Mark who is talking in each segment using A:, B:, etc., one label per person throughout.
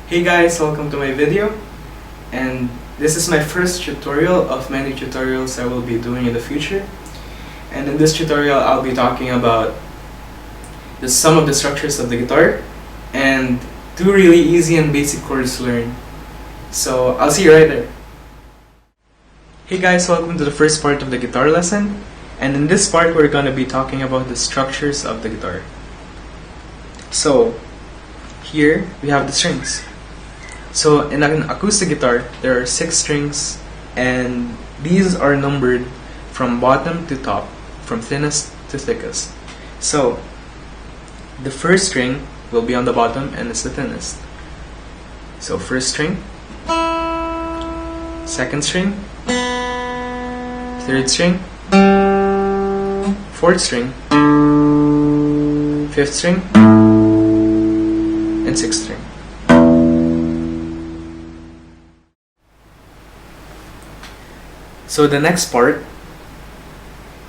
A: Hey guys, welcome to my video, and this is my first tutorial of many tutorials I will be doing in the future. And in this tutorial I'll be talking about some of the structures of the guitar and two really easy and basic chords to learn. So I'll see you right there. Hey guys, welcome to the first part of the guitar lesson, and in this part we're going to be talking about the structures of the guitar. So here we have the strings. So in an acoustic guitar, there are 6 strings, and these are numbered from bottom to top, from thinnest to thickest. So the first string will be on the bottom and it's the thinnest. So first string, second string, third string, fourth string, fifth string, and sixth string. So the next part,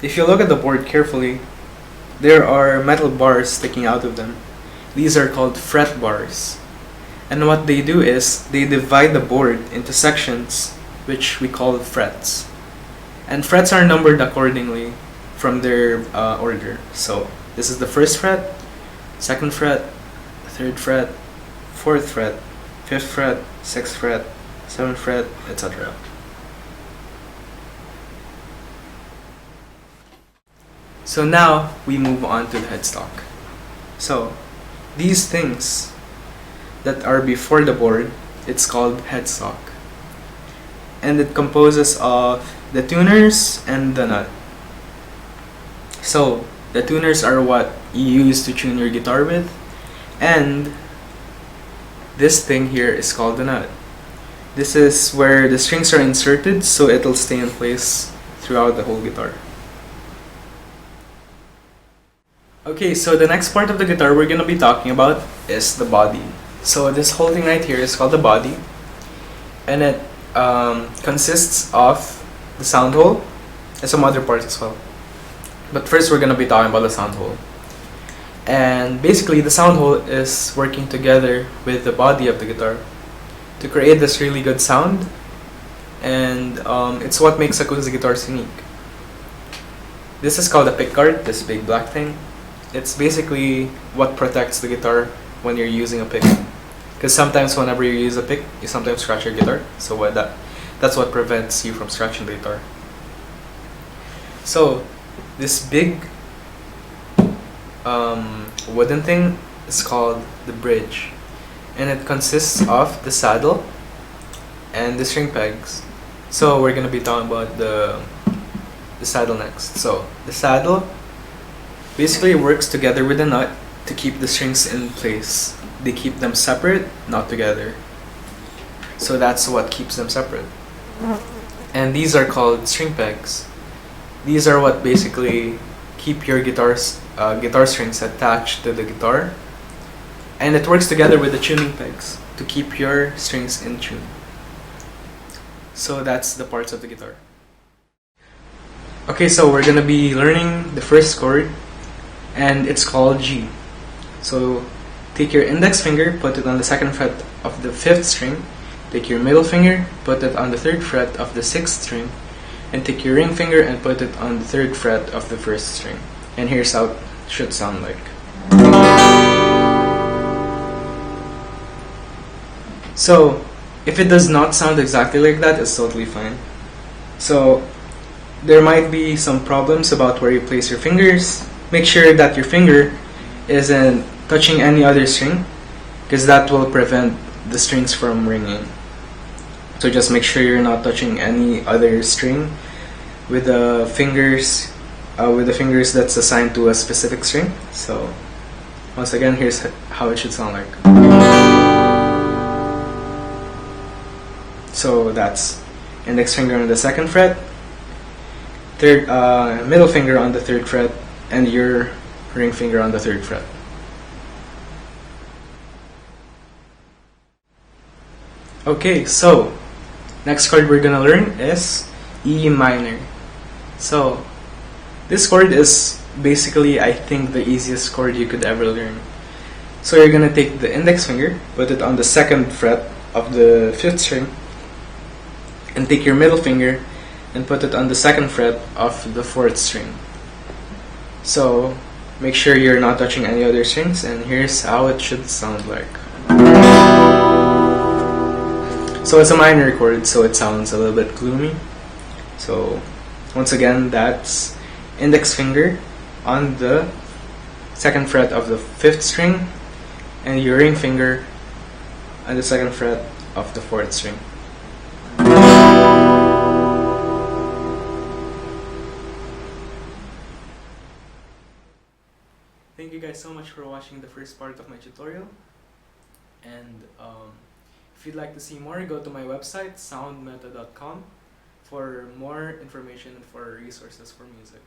A: if you look at the board carefully, there are metal bars sticking out of them. These are called fret bars. And what they do is, they divide the board into sections, which we call frets. And frets are numbered accordingly from their order. So this is the first fret, second fret, third fret, fourth fret, fifth fret, sixth fret, seventh fret, etc. So now we move on to the headstock. So these things that are before the board, it's called headstock. And it composes of the tuners and the nut. So the tuners are what you use to tune your guitar with, and this thing here is called the nut. This is where the strings are inserted so it'll stay in place throughout the whole guitar. Okay, so the next part of the guitar we're going to be talking about is the body. So this whole thing right here is called the body, and it consists of the sound hole and some other parts as well. But first we're going to be talking about the sound hole. And basically the sound hole is working together with the body of the guitar to create this really good sound, and it's what makes acoustic guitars unique. This is called a pickguard, this big black thing. It's basically what protects the guitar when you're using a pick. Because sometimes whenever you use a pick, you sometimes scratch your guitar. So that's what prevents you from scratching the guitar. So this big wooden thing is called the bridge. And it consists of the saddle and the string pegs. So we're going to be talking about the saddle next. So the saddle basically works together with the nut to keep the strings in place. They keep them separate, not together. So that's what keeps them separate. And these are called string pegs. These are what basically keep your guitar strings attached to the guitar. And it works together with the tuning pegs to keep your strings in tune. So that's the parts of the guitar. Okay, so we're gonna be learning the first chord, and it's called G. So take your index finger, put it on the second fret of the 5th string, take your middle finger, put it on the 3rd fret of the 6th string, and take your ring finger and put it on the 3rd fret of the 1st string. And here's how it should sound like. So if it does not sound exactly like that, it's totally fine. So there might be some problems about where you place your fingers. Make sure that your finger isn't touching any other string, because that will prevent the strings from ringing. So just make sure you're not touching any other string with the fingers that's assigned to a specific string. So once again, here's how it should sound like. So that's index finger on the 2nd fret, middle finger on the 3rd fret, and your ring finger on the 3rd fret. Okay, so next chord we're gonna learn is E minor. So this chord is basically, I think, the easiest chord you could ever learn. So you're gonna take the index finger, put it on the 2nd fret of the 5th string, and take your middle finger and put it on the 2nd fret of the 4th string. So make sure you're not touching any other strings, and here's how it should sound like. So it's a minor chord, so it sounds a little bit gloomy. So once again, that's index finger on the 2nd fret of the 5th string, and your ring finger on the 2nd fret of the 4th string. Thank you guys so much for watching the first part of my tutorial, and if you'd like to see more, go to my website soundmeta.com for more information and for resources for music.